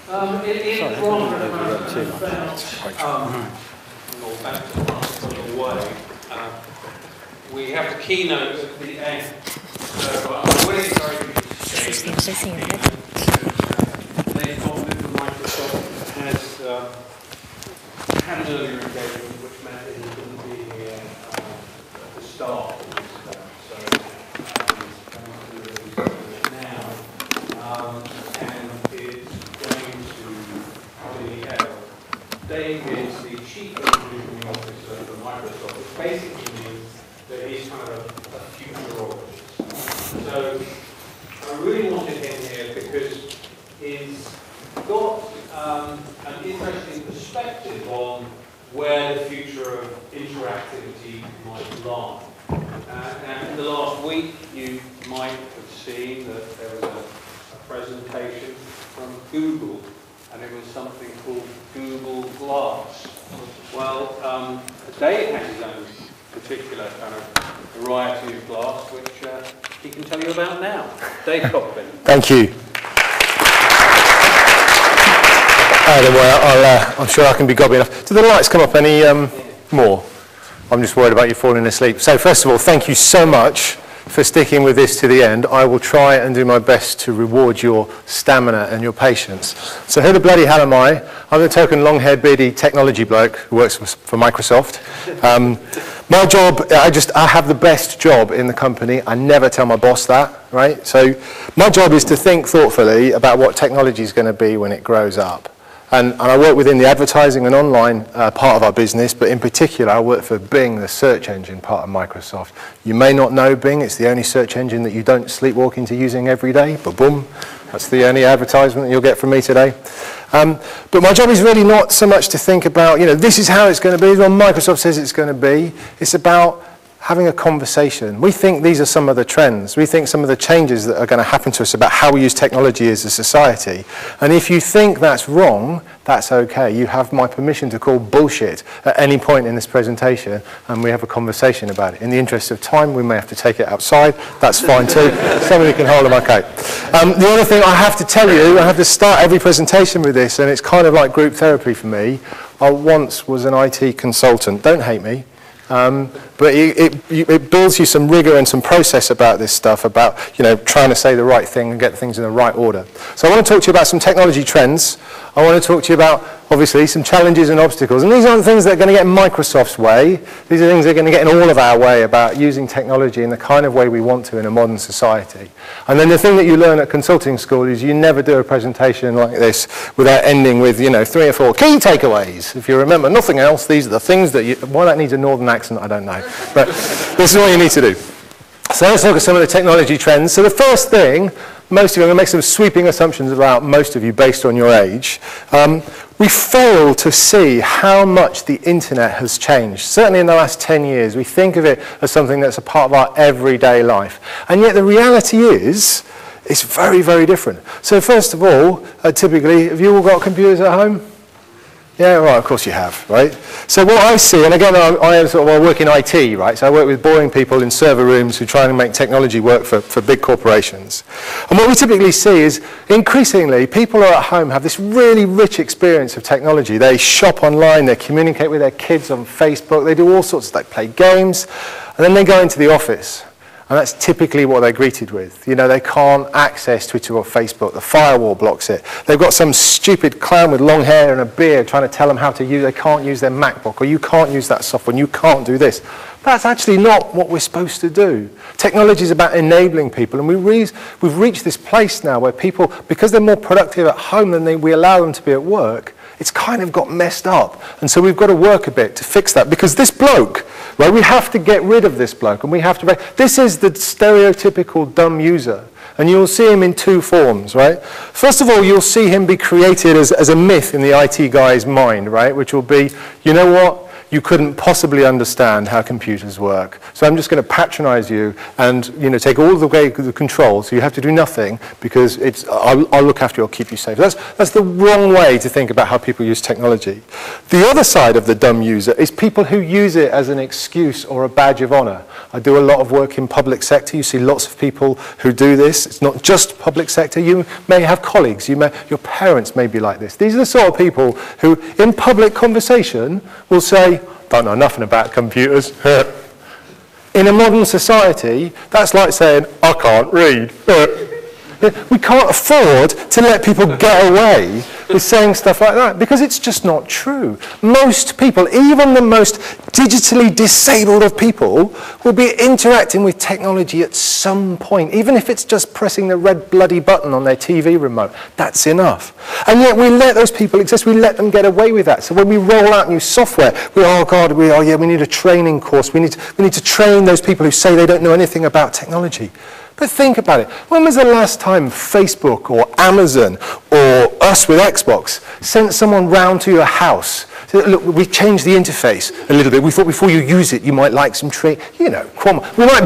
We have the keynote at the end. So I'm really encourage you to stay. Microsoft has had an earlier engagement, which meant that he couldn't be here at the start of this so he's coming to it now. And it's going to be held. Dave is the Chief Engineering Officer for Microsoft, which basically means that he's kind of a futurologist. So I really wanted him here because he's got an interesting perspective on where the future of interactivity might lie. And in the last week, you might have seen that there was a presentation from Google, and it was something called Google Glass. Well, Dave has his own particular kind of variety of glass, which he can tell you about now. Dave Cockburn. Thank you. I'm sure I can be gobby enough. Do the lights come up any more? I'm just worried about you falling asleep. So first of all, thank you so much for sticking with this to the end. I will try and do my best to reward your stamina and your patience. So who the bloody hell am I? I'm the token long-haired, beardy technology bloke who works for Microsoft. My job, I have the best job in the company. I never tell my boss that, right? So my job is to think thoughtfully about what technology is going to be when it grows up. And I work within the advertising and online part of our business, but in particular, I work for Bing, the search engine part of Microsoft. You may not know Bing. It's the only search engine that you don't sleepwalk into using every day, but boom, that's the only advertisement that you'll get from me today. But my job is really not so much to think about, this is how it's going to be, what Microsoft says it's going to be. It's about having a conversation. We think these are some of the trends. We think some of the changes that are going to happen to us about how we use technology as a society. And if you think that's wrong, that's okay. You have my permission to call bullshit at any point in this presentation, and we have a conversation about it. In the interest of time, we may have to take it outside. That's fine too. Somebody can hold them okay. The other thing I have to tell you, I have to start every presentation with this, and it's kind of like group therapy for me. I once was an IT consultant. Don't hate me. But it builds you some rigor and some process about this stuff, about trying to say the right thing and get things in the right order. So I want to talk to you about some technology trends. I want to talk to you about, obviously, some challenges and obstacles. And these aren't things that are going to get in Microsoft's way. These are things that are going to get in all of our way about using technology in the kind of way we want to in a modern society. And then the thing that you learn at consulting school is you never do a presentation like this without ending with 3 or 4 key takeaways. If you remember nothing else, these are the things that why that needs a northern accent, I don't know. But this is what you need to do. So let's look at some of the technology trends. So the first thing, most of you, I'm going to make some sweeping assumptions about most of you based on your age. We fail to see how much the internet has changed. Certainly in the last 10 years, we think of it as something that's a part of our everyday life. And yet the reality is, it's very, very different. So first of all, typically, have you all got computers at home? Yeah, right, of course you have, right? So what I see, and again, I work in IT, right? So I work with boring people in server rooms who try and make technology work for big corporations. And what we typically see is, increasingly, people are at home, have this really rich experience of technology. They shop online, they communicate with their kids on Facebook, they do all sorts, they play games, and then they go into the office. And that's typically what they're greeted with. They can't access Twitter or Facebook. The firewall blocks it. They've got some stupid clown with long hair and a beard trying to tell them how to use. They can't use their MacBook, or you can't use that software, and you can't do this. That's actually not what we're supposed to do. Technology is about enabling people, and we've reached this place now where people, because they're more productive at home than we allow them to be at work, it's kind of got messed up. And so we've got to work a bit to fix that, because this bloke, right, we have to get rid of this bloke, and we have to, this is the stereotypical dumb user. And you'll see him in 2 forms, right? First of all, you'll see him be created as a myth in the IT guy's mind, right? Which will be, you know what? you couldn't possibly understand how computers work. So I'm just going to patronize you and, take all the way the control, so you have to do nothing because I'll look after you, I'll keep you safe. That's the wrong way to think about how people use technology. The other side of the dumb user is people who use it as an excuse or a badge of honor. I do a lot of work in public sector. You see lots of people who do this. It's not just public sector. You may have colleagues. Your parents may be like this. These are the sort of people who, in public conversation, will say, don't know nothing about computers. In a modern society, that's like saying, I can't read. We can't afford to let people get away with saying stuff like that because it's just not true. Most people, even the most digitally disabled of people, will be interacting with technology at some point, even if it's just pressing the red bloody button on their TV remote. That's enough. And yet we let those people exist. We let them get away with that. So when we roll out new software, we need a training course. We need to train those people who say they don't know anything about technology. But think about it. When was the last time Facebook or Amazon or us with Xbox sent someone round to your house? So, look, we've changed the interface a little bit. We thought before you use it, you might like some training. We might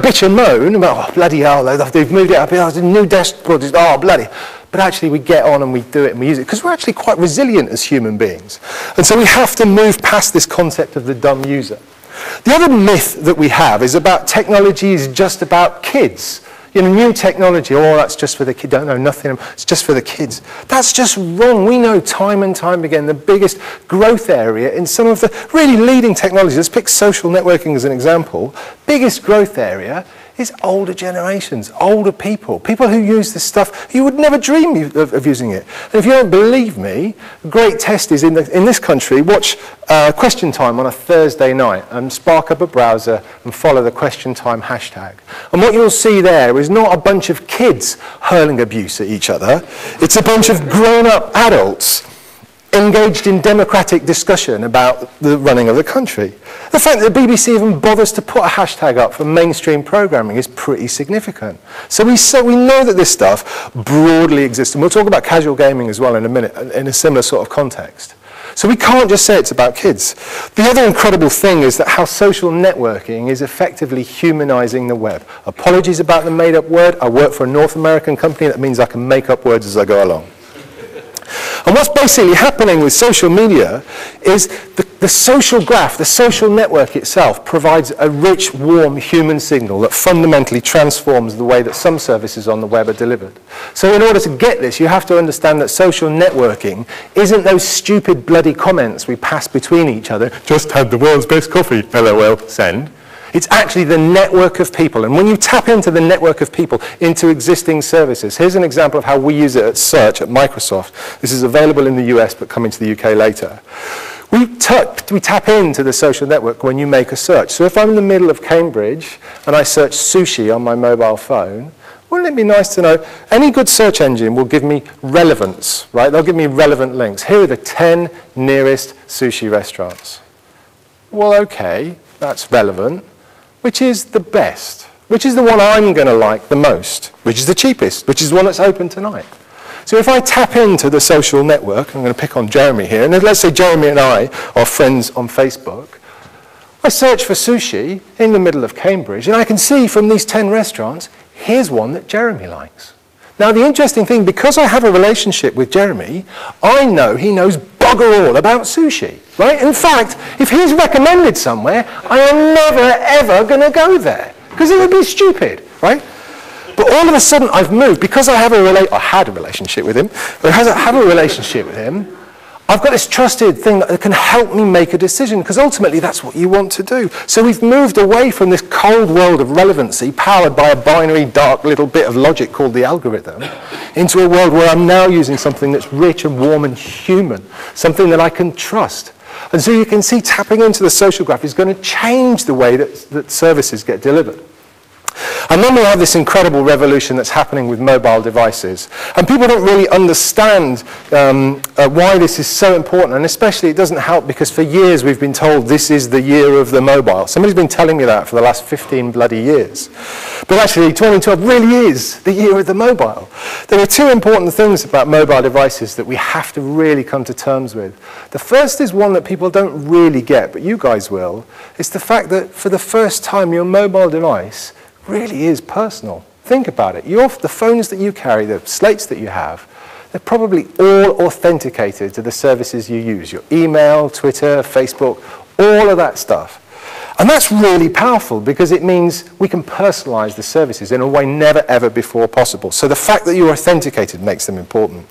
bitch and moan about, oh, bloody hell, they've moved it up here, there's a new dashboard, oh, bloody. But actually, we get on and we do it and we use it because we're actually quite resilient as human beings. And so we have to move past this concept of the dumb user. The other myth that we have is about technology is just about kids. New technology, that's just for the kids, don't know nothing, it's just for the kids. That's just wrong. We know time and time again the biggest growth area in some of the really leading technologies, let's pick social networking as an example, biggest growth area is older generations, older people who use this stuff, you would never dream of using it. And if you don't believe me, a great test is in this country, watch Question Time on a Thursday night and spark up a browser and follow the Question Time hashtag. And what you'll see there is not a bunch of kids hurling abuse at each other, it's a bunch of grown-up adults engaged in democratic discussion about the running of the country. The fact that the BBC even bothers to put a hashtag up for mainstream programming is pretty significant. So we know that this stuff broadly exists, and we'll talk about casual gaming as well in a minute, in a similar sort of context. So we can't just say it's about kids. The other incredible thing is that how social networking is effectively humanizing the web. Apologies about the made-up word. I work for a North American company. That means I can make up words as I go along. And what's basically happening with social media is the social graph, the social network itself provides a rich, warm human signal that fundamentally transforms the way that some services on the web are delivered. So in order to get this, you have to understand that social networking isn't those stupid bloody comments we pass between each other, just had the world's best coffee, LOL, send. It's actually the network of people. And when you tap into the network of people, into existing services, here's an example of how we use it at Search at Microsoft. This is available in the US, but coming to the UK later. We tap into the social network when you make a search. So if I'm in the middle of Cambridge and I search sushi on my mobile phone, wouldn't it be nice to know, any good search engine will give me relevance, right? They'll give me relevant links. Here are the 10 nearest sushi restaurants. Well, okay, that's relevant. Which is the best? Which is the one I'm going to like the most? Which is the cheapest? Which is the one that's open tonight? So if I tap into the social network, I'm going to pick on Jeremy here, and let's say Jeremy and I are friends on Facebook. I search for sushi in the middle of Cambridge, and I can see from these 10 restaurants, here's one that Jeremy likes. Now, the interesting thing, because I have a relationship with Jeremy, I know he knows bugger all about sushi, right? In fact, if he's recommended somewhere, I am never, ever going to go there, because it would be stupid, right? But all of a sudden, I've moved, because I had a relationship with him, I've got this trusted thing that can help me make a decision, because ultimately that's what you want to do. So we've moved away from this cold world of relevancy, powered by a binary, dark little bit of logic called the algorithm, into a world where I'm now using something that's rich and warm and human, something that I can trust. And so you can see tapping into the social graph is going to change the way that services get delivered. And then we have this incredible revolution that's happening with mobile devices. And people don't really understand why this is so important. And especially it doesn't help because for years we've been told this is the year of the mobile. Somebody's been telling me that for the last 15 bloody years. But actually 2012 really is the year of the mobile. There are two important things about mobile devices that we have to really come to terms with. The first is one that people don't really get, but you guys will. It's the fact that for the first time your mobile device really is personal. Think about it. The phones that you carry, the slates that you have, they're probably all authenticated to the services you use. Your email, Twitter, Facebook, all of that stuff. And that's really powerful because it means we can personalize the services in a way never ever before possible. So the fact that you're authenticated makes them important.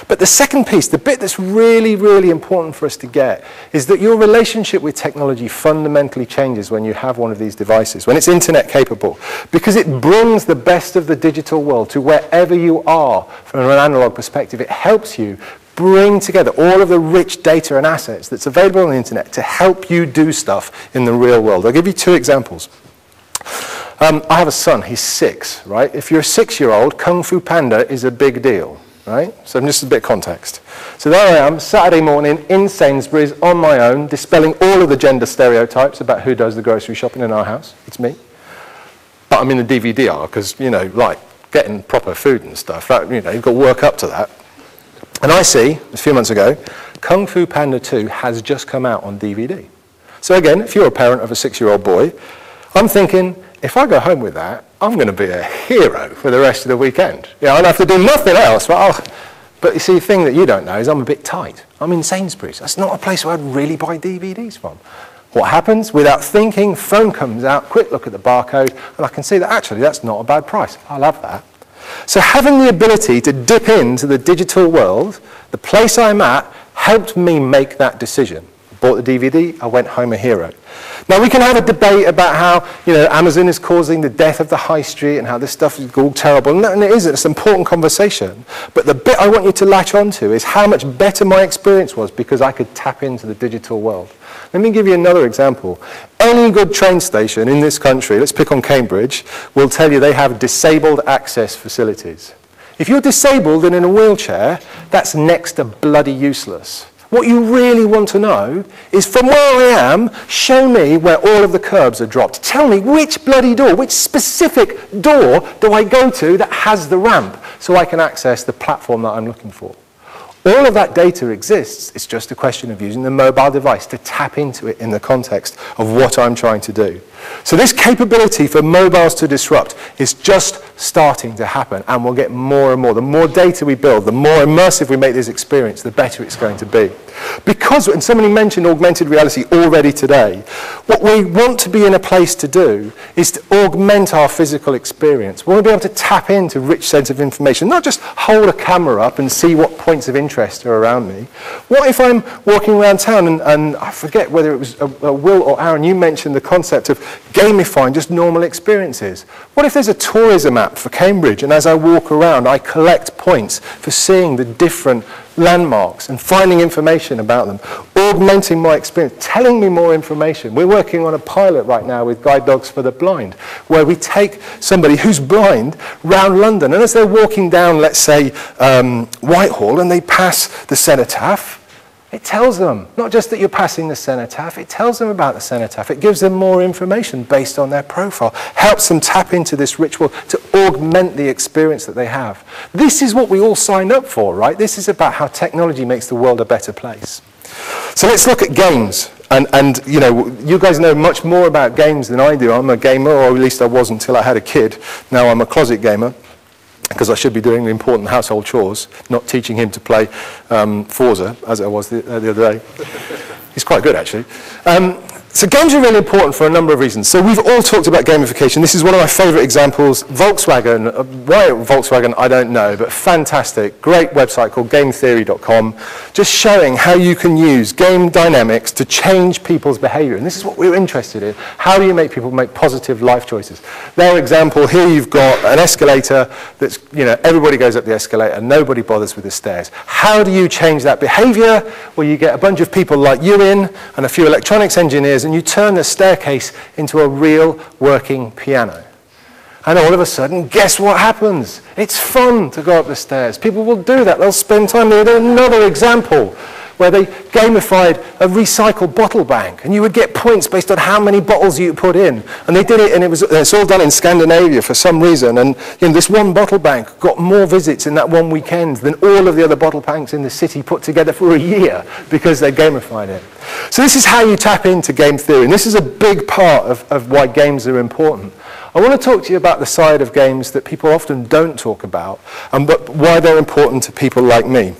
But the second piece, the bit that's really, really important for us to get, is that your relationship with technology fundamentally changes when you have one of these devices, when it's internet capable, because it brings the best of the digital world to wherever you are from an analog perspective. It helps you bring together all of the rich data and assets that's available on the internet to help you do stuff in the real world. I'll give you two examples. I have a son, he's 6, right? If you're a 6-year-old, Kung Fu Panda is a big deal, right? So just a bit of context. So there I am, Saturday morning in Sainsbury's on my own, dispelling all of the gender stereotypes about who does the grocery shopping in our house. It's me. But I'm in the DVD aisle because, you know, like getting proper food and stuff, that, you know, you've got to work up to that. And I see, a few months ago, Kung Fu Panda 2 has just come out on DVD. So again, if you're a parent of a 6-year-old boy, I'm thinking, if I go home with that, I'm going to be a hero for the rest of the weekend. You know, I'll have to do nothing else. But you see, the thing that you don't know is I'm a bit tight. I'm in Sainsbury's. That's not a place where I'd really buy DVDs from. What happens? Without thinking, phone comes out, quick look at the barcode, and I can see that actually that's not a bad price. I'll have that. So having the ability to dip into the digital world, the place I'm at, helped me make that decision. I bought the DVD, I went home a hero. Now we can have a debate about how, you know, Amazon is causing the death of the high street and how this stuff is all terrible, and it is, it's an important conversation. But the bit I want you to latch onto is how much better my experience was because I could tap into the digital world. Let me give you another example. Any good train station in this country, let's pick on Cambridge, will tell you they have disabled access facilities. If you're disabled and in a wheelchair, that's next to bloody useless. What you really want to know is from where I am, show me where all of the curbs are dropped. Tell me which bloody door, which specific door do I go to that has the ramp so I can access the platform that I'm looking for. All of that data exists. It's just a question of using the mobile device to tap into it in the context of what I'm trying to do. So this capability for mobiles to disrupt is just starting to happen, and we'll get more and more. The more data we build, the more immersive we make this experience, the better it's going to be. Because, and somebody mentioned augmented reality already today, what we want to be in a place to do is to augment our physical experience. We want to be able to tap into rich sets of information, not just hold a camera up and see what points of interest are around me. What if I'm walking around town and I forget whether it was Will or Aaron, you mentioned the concept of gamifying just normal experiences. What if there's a tourism app for Cambridge and as I walk around I collect points for seeing the different landmarks and finding information about them, augmenting my experience, telling me more information. We're working on a pilot right now with Guide Dogs for the Blind, where we take somebody who's blind round London, and as they're walking down, let's say, Whitehall, and they pass the cenotaph, it tells them, not just that you're passing the cenotaph, it tells them about the cenotaph. It gives them more information based on their profile, helps them tap into this ritual to augment the experience that they have. This is what we all signed up for, right? This is about how technology makes the world a better place. So let's look at games. And you know, you guys know much more about games than I do. I'm a gamer, or at least I was until I had a kid. Now I'm a closet gamer, because I should be doing the important household chores, not teaching him to play Forza, as I was the other day. He's quite good, actually. So games are really important for a number of reasons. So we've all talked about gamification. This is one of my favorite examples. Volkswagen, why Volkswagen, I don't know, but fantastic. Great website called GameTheory.com, just showing how you can use game dynamics to change people's behavior. And this is what we're interested in. How do you make people make positive life choices? Their example, here you've got an escalator that's, you know, everybody goes up the escalator, nobody bothers with the stairs. How do you change that behavior? Well, you get a bunch of people like you in, and a few electronics engineers, and you turn the staircase into a real working piano. And all of a sudden, guess what happens? It's fun to go up the stairs. People will do that. They'll spend time there. There's another example where they gamified a recycled bottle bank, and you would get points based on how many bottles you put in. And they did it, and it's all done in Scandinavia for some reason. And this one bottle bank got more visits in that one weekend than all of the other bottle banks in the city put together for a year because they gamified it. So this is how you tap into game theory, and this is a big part of why games are important. I want to talk to you about the side of games that people often don't talk about, but why they're important to people like me.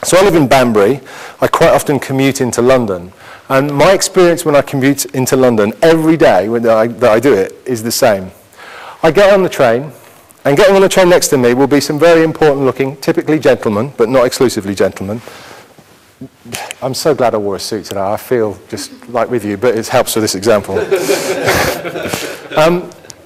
So I live in Banbury. I quite often commute into London. And my experience when I commute into London every day that I do it is the same. I get on the train, and getting on the train next to me will be some very important looking, typically gentlemen, but not exclusively gentlemen. I'm so glad I wore a suit today. I feel just like with you, but it helps with this example.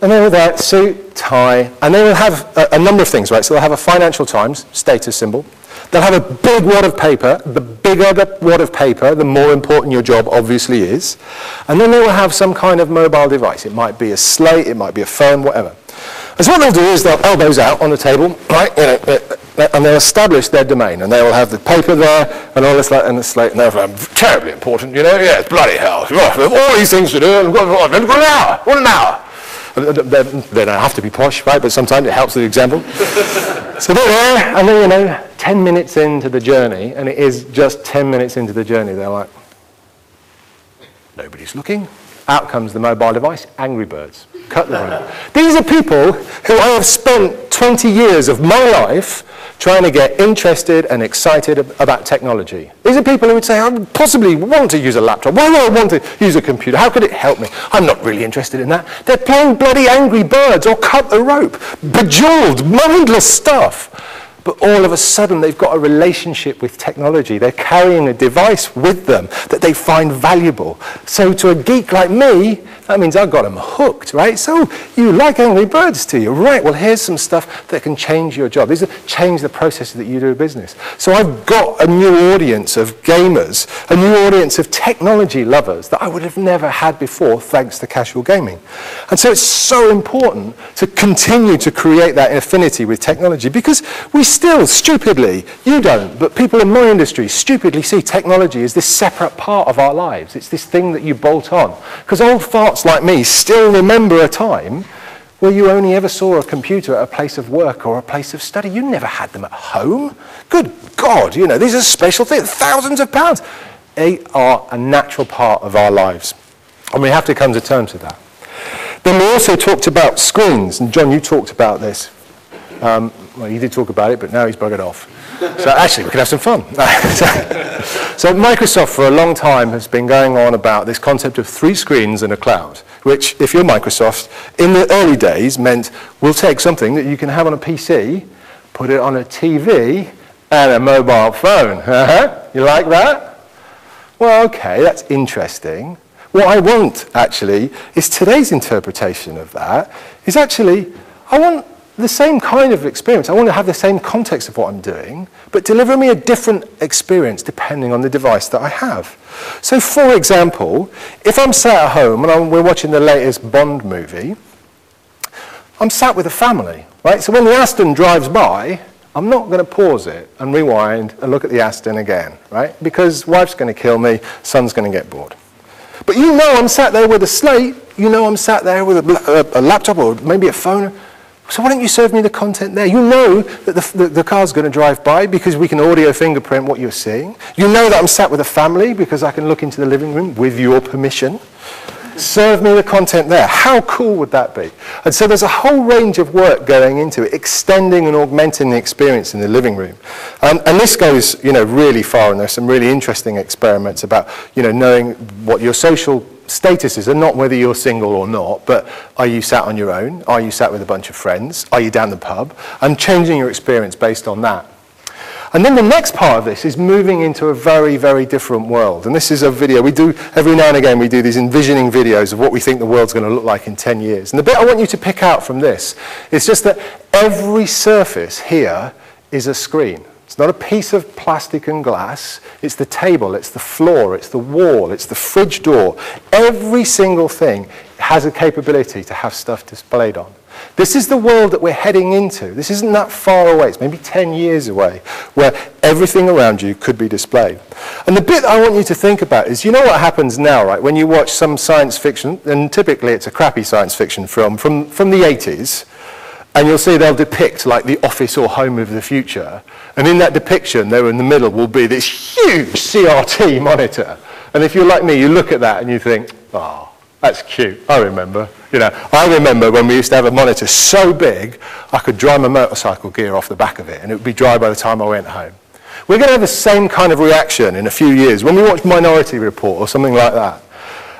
And they will wear suit, tie, and they will have a number of things, right? So they'll have a Financial Times status symbol. They'll have a big wad of paper. The bigger the wad of paper, the more important your job obviously is. And then they will have some kind of mobile device. It might be a slate, it might be a phone, whatever. And so what they'll do is they'll elbows out on the table, right? And they'll establish their domain. And they will have the paper there and all this and the slate. And they'll have terribly important, yes, bloody hell. All these things to do. We've got an hour. What an hour. They don't have to be posh, right? But sometimes it helps with the example. So they're there, and then, 10 minutes into the journey, and it is just 10 minutes into the journey, they're like, nobody's looking. Out comes the mobile device, Angry Birds. Cut the rope. These are people who I have spent 20 years of my life trying to get interested and excited about technology. These are people who would say, I possibly want to use a laptop. Why would I want to use a computer? How could it help me? I'm not really interested in that. They're playing bloody Angry Birds or Cut the Rope. Bejeweled, mindless stuff. But all of a sudden, they've got a relationship with technology. They're carrying a device with them that they find valuable. So to a geek like me, that means I've got them hooked, right? So you like Angry Birds, do you? Right, well, here's some stuff that can change your job. These change the processes that you do in business. So I've got a new audience of gamers, a new audience of technology lovers that I would have never had before thanks to casual gaming. And so it's so important to continue to create that affinity with technology because we still, stupidly, you don't, but people in my industry stupidly see technology as this separate part of our lives. It's this thing that you bolt on. Because old farts like me still remember a time where you only ever saw a computer at a place of work or a place of study. You never had them at home. Good God, these are special things, thousands of pounds. They are a natural part of our lives. And we have to come to terms with that. Then we also talked about screens, and John, you talked about this. Well, he did talk about it, but now he's buggered off. So actually, we can have some fun. So Microsoft, for a long time, has been going on about this concept of 3 screens and a cloud, which, if you're Microsoft, in the early days meant we'll take something that you can have on a PC, put it on a TV, and a mobile phone. You like that? Well, okay, that's interesting. What I want, actually, is today's interpretation of that is actually, I want the same kind of experience. I want to have the same context of what I'm doing, but deliver me a different experience depending on the device that I have. So, for example, if I'm sat at home and we're watching the latest Bond movie, I'm sat with a family, right? So when the Aston drives by, I'm not going to pause it and rewind and look at the Aston again, right? Because wife's going to kill me, son's going to get bored. But I'm sat there with a slate, I'm sat there with a laptop or maybe a phone. So why don't you serve me the content there? You know that the car's going to drive by because we can audio fingerprint what you're seeing. You know that I'm sat with a family because I can look into the living room with your permission. Serve me the content there. How cool would that be? And so there's a whole range of work going into it, extending and augmenting the experience in the living room. And this goes, really far, and there's some really interesting experiments about, knowing what your social statuses are, not whether you're single or not, but are you sat on your own? Are you sat with a bunch of friends? Are you down the pub? And changing your experience based on that. And then the next part of this is moving into a very, very different world. And this is a video we do, every now and again we do these envisioning videos of what we think the world's going to look like in 10 years. And the bit I want you to pick out from this is just that every surface here is a screen. It's not a piece of plastic and glass. It's the table, it's the floor, it's the wall, it's the fridge door. Every single thing has a capability to have stuff displayed on. This is the world that we're heading into. This isn't that far away. It's maybe 10 years away, where everything around you could be displayed. And the bit I want you to think about is, you know what happens now, right? When you watch some science fiction, and typically it's a crappy science fiction film from the 80s, and you'll see they'll depict like the office or home of the future. And in that depiction, there in the middle will be this huge CRT monitor. And if you're like me, you look at that and you think, oh, that's cute. I remember. You know, I remember when we used to have a monitor so big, I could dry my motorcycle gear off the back of it, and it would be dry by the time I went home. We're going to have the same kind of reaction in a few years when we watch Minority Report or something like that,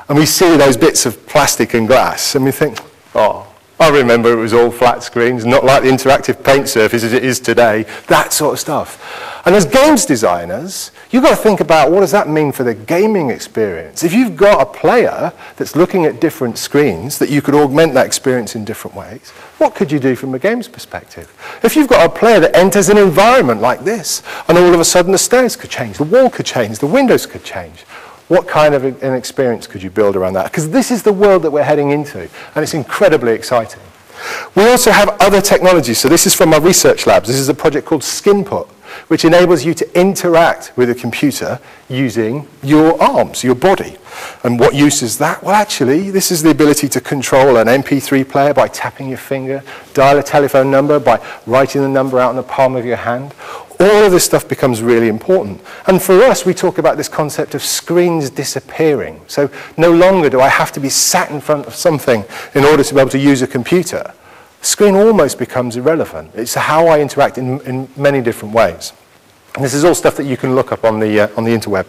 and we see those bits of plastic and glass, and we think, oh, I remember it was all flat screens, not like the interactive paint surface as it is today, that sort of stuff. And as games designers, you've got to think about what does that mean for the gaming experience. If you've got a player that's looking at different screens, that you could augment that experience in different ways, what could you do from a games perspective? If you've got a player that enters an environment like this, and all of a sudden the stairs could change, the wall could change, the windows could change, what kind of an experience could you build around that? Because this is the world that we're heading into, and it's incredibly exciting. We also have other technologies. So this is from my research labs. This is a project called Skinput, which enables you to interact with a computer using your arms, your body. And what use is that? Well, actually, this is the ability to control an MP3 player by tapping your finger, dial a telephone number by writing the number out in the palm of your hand. All of this stuff becomes really important. And for us, we talk about this concept of screens disappearing. So no longer do I have to be sat in front of something in order to be able to use a computer. Screen almost becomes irrelevant. It's how I interact in many different ways. And this is all stuff that you can look up on the interweb.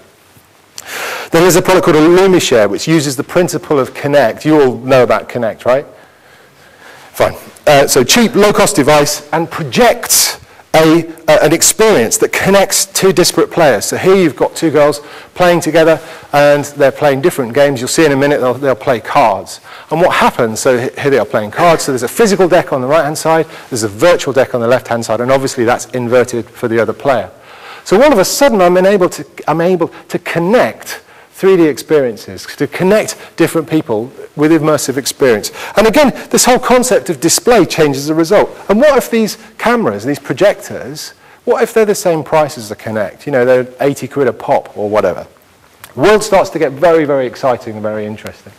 Then there's a product called Lumishare, which uses the principle of Kinect. You all know about Kinect, right? Fine. So cheap, low-cost device, and projects an experience that connects two disparate players. So here you've got two girls playing together, and they're playing different games. You'll see in a minute they'll play cards. And what happens, so here they are playing cards, so there's a physical deck on the right-hand side, there's a virtual deck on the left-hand side, and obviously that's inverted for the other player. So all of a sudden I'm able to connect 3D experiences, to connect different people with immersive experience. And again, this whole concept of display changes as a result. And what if these cameras, these projectors, what if they're the same price as the Kinect? You know, they're 80 quid a pop or whatever. The world starts to get very, very exciting and very interesting.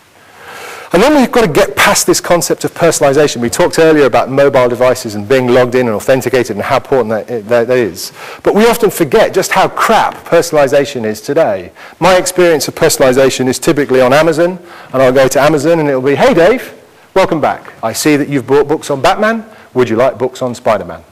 And then we've got to get past this concept of personalization. We talked earlier about mobile devices and being logged in and authenticated and how important that is. But we often forget just how crap personalization is today. My experience of personalization is typically on Amazon, and I'll go to Amazon and it'll be, hey Dave, welcome back. I see that you've bought books on Batman. Would you like books on Spider-Man?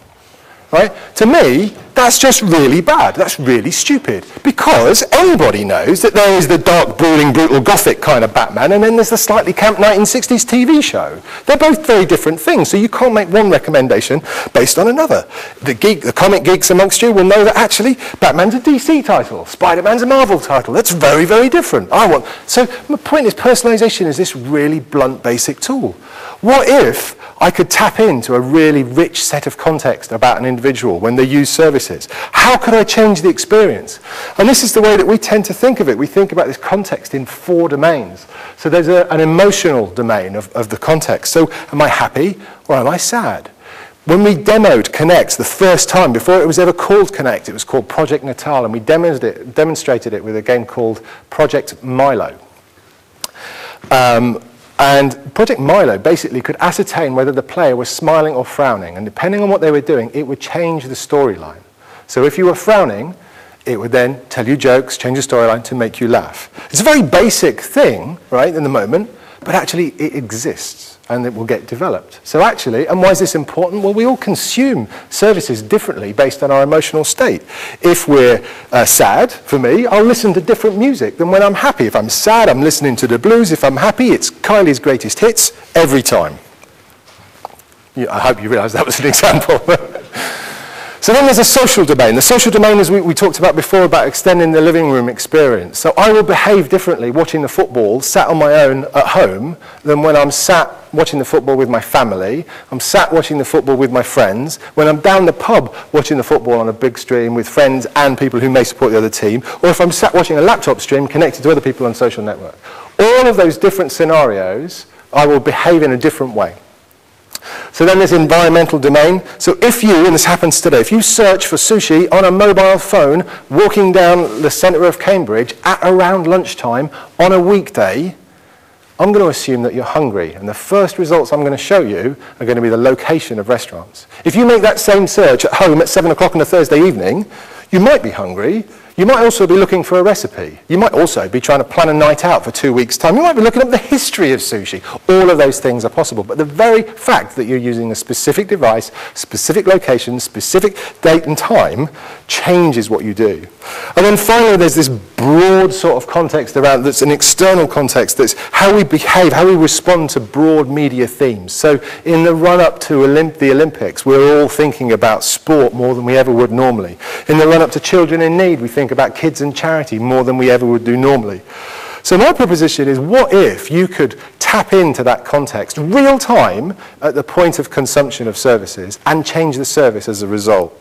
Right? To me, that's just really bad. That's really stupid. Because anybody knows that there is the dark, brooding, brutal, gothic kind of Batman, and then there's the slightly camp 1960s TV show. They're both very different things, so you can't make one recommendation based on another. The comic geeks amongst you will know that actually Batman's a DC title, Spider-Man's a Marvel title. That's very, very different. So my point is personalization is this really blunt, basic tool. What if I could tap into a really rich set of context about an individual when they use services? How could I change the experience? And this is the way that we tend to think of it. We think about this context in 4 domains. So there's an emotional domain of the context. So am I happy or am I sad? When we demoed Kinect the first time, before it was ever called Kinect, it was called Project Natal, and we demonstrated it with a game called Project Milo. And Project Milo basically could ascertain whether the player was smiling or frowning, and depending on what they were doing, it would change the storyline. So if you were frowning, it would then tell you jokes, change the storyline to make you laugh. It's a very basic thing, right, in the moment, but actually it exists and it will get developed. So actually, and why is this important? Well, we all consume services differently based on our emotional state. If we're sad, for me, I'll listen to different music than when I'm happy. If I'm sad, I'm listening to the blues. If I'm happy, it's Kylie's greatest hits every time. Yeah, I hope you realize that was an example. So then there's a social domain. The social domain, as we talked about before, about extending the living room experience. So I will behave differently watching the football, sat on my own at home, than when I'm sat watching the football with my family. I'm sat watching the football with my friends. When I'm down the pub watching the football on a big stream with friends and people who may support the other team, or if I'm sat watching a laptop stream connected to other people on social network. All of those different scenarios, I will behave in a different way. So then there's environmental domain. So if you, and this happens today, if you search for sushi on a mobile phone walking down the centre of Cambridge at around lunchtime on a weekday, I'm going to assume that you're hungry. And the first results I'm going to show you are going to be the location of restaurants. If you make that same search at home at 7 o'clock on a Thursday evening, you might be hungry. You might also be looking for a recipe. You might also be trying to plan a night out for 2 weeks' time. You might be looking up the history of sushi. All of those things are possible. But the very fact that you're using a specific device, specific location, specific date and time changes what you do. And then finally, there's this broad sort of context around that's an external context that's how we behave, how we respond to broad media themes. So in the run-up to the Olympics, we're all thinking about sport more than we ever would normally. In the run-up to Children in Need, we think about kids and charity more than we ever would do normally. So my proposition is, what if you could tap into that context real time at the point of consumption of services and change the service as a result?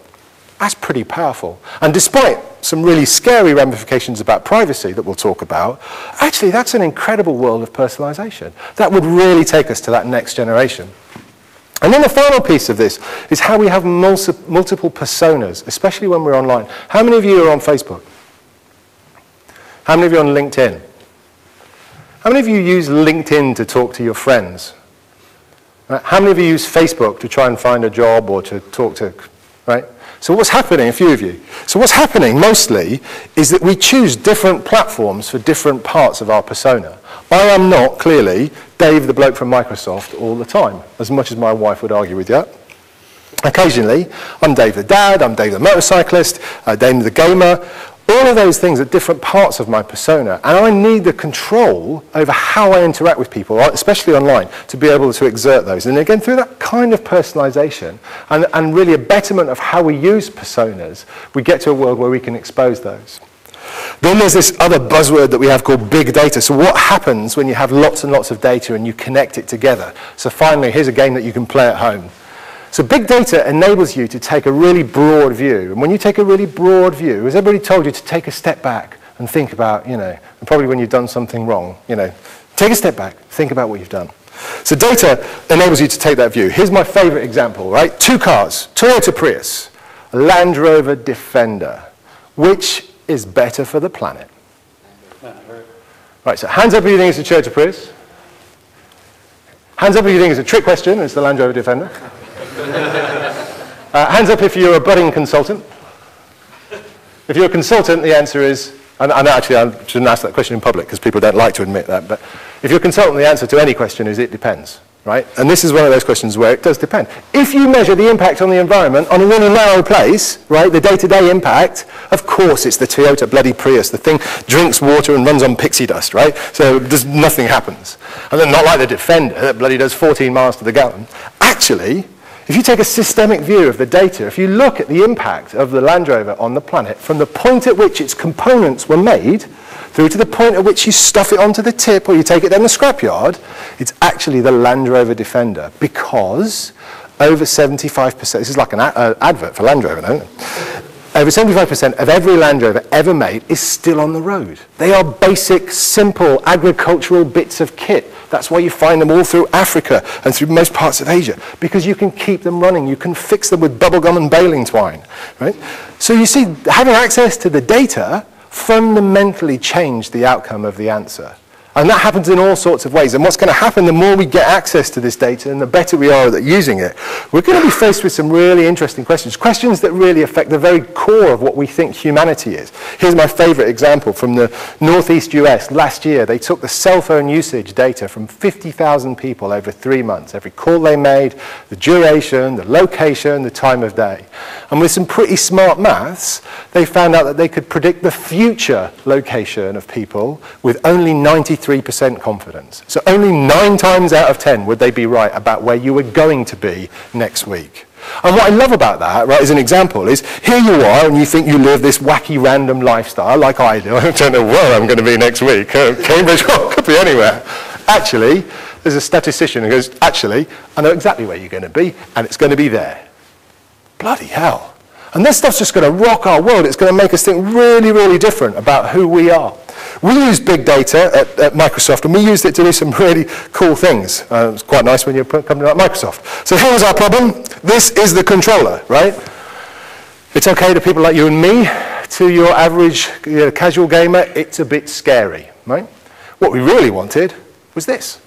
That's pretty powerful. And despite some really scary ramifications about privacy that we'll talk about, actually that's an incredible world of personalization. That would really take us to that next generation. And then the final piece of this is how we have multiple personas, especially when we're online. How many of you are on Facebook? How many of you are on LinkedIn? How many of you use LinkedIn to talk to your friends? Right? How many of you use Facebook to try and find a job or to talk to, right? So what's happening, a few of you, so what's happening mostly is that we choose different platforms for different parts of our persona. I am not, clearly, Dave the bloke from Microsoft all the time, as much as my wife would argue with you. Occasionally, I'm Dave the dad, I'm Dave the motorcyclist, Dave the gamer. All of those things are different parts of my persona, and I need the control over how I interact with people, especially online, to be able to exert those. And again, through that kind of personalization and really a betterment of how we use personas, we get to a world where we can expose those. Then there's this other buzzword that we have called big data. So what happens when you have lots and lots of data and you connect it together? So finally, here's a game that you can play at home. So big data enables you to take a really broad view. And when you take a really broad view, has everybody told you to take a step back and think about, and probably when you've done something wrong, take a step back, think about what you've done. So data enables you to take that view. Here's my favorite example, right? 2 cars, Toyota Prius, Land Rover Defender. Which is better for the planet? Right, so hands up if you think it's a Toyota Prius. Hands up if you think it's a trick question and it's the Land Rover Defender. Hands up if you're a budding consultant. If you're a consultant, the answer is, and actually I shouldn't ask that question in public because people don't like to admit that, but if you're a consultant, the answer to any question is it depends, right? And this is one of those questions where it does depend. If you measure the impact on the environment on a really narrow place, right, the day-to-day impact, of course it's the Toyota bloody Prius. The thing drinks water and runs on pixie dust, right? So nothing happens. And then not like the Defender that bloody does 14 miles to the gallon. Actually, if you take a systemic view of the data, if you look at the impact of the Land Rover on the planet from the point at which its components were made through to the point at which you stuff it onto the tip or you take it down the scrapyard, it's actually the Land Rover Defender, because over 75%, this is like an advert for Land Rover, isn't it? Over 75% of every Land Rover ever made is still on the road. They are basic, simple, agricultural bits of kit. That's why you find them all through Africa and through most parts of Asia, because you can keep them running. You can fix them with bubblegum and baling twine, right? So you see, having access to the data fundamentally changed the outcome of the answer. And that happens in all sorts of ways. And what's going to happen, the more we get access to this data and the better we are at using it, we're going to be faced with some really interesting questions, questions that really affect the very core of what we think humanity is. Here's my favorite example from the Northeast US. Last year, they took the cell phone usage data from 50,000 people over 3 months, every call they made, the duration, the location, the time of day. And with some pretty smart maths, they found out that they could predict the future location of people with only 93% confidence. So only 9 times out of 10 would they be right about where you were going to be next week. And what I love about that, right, as an example, is here you are and you think you live this wacky random lifestyle like I do. I don't know where I'm going to be next week. Cambridge, well, could be anywhere. Actually, there's a statistician who goes, actually, I know exactly where you're going to be and it's going to be there. Bloody hell. And this stuff's just going to rock our world. It's going to make us think really, really different about who we are. We use big data at Microsoft, and we used it to do some really cool things. It's quite nice when you're a company like Microsoft. So here's our problem. This is the controller, right? It's okay to people like you and me. To your average casual gamer, it's a bit scary, right? What we really wanted was this.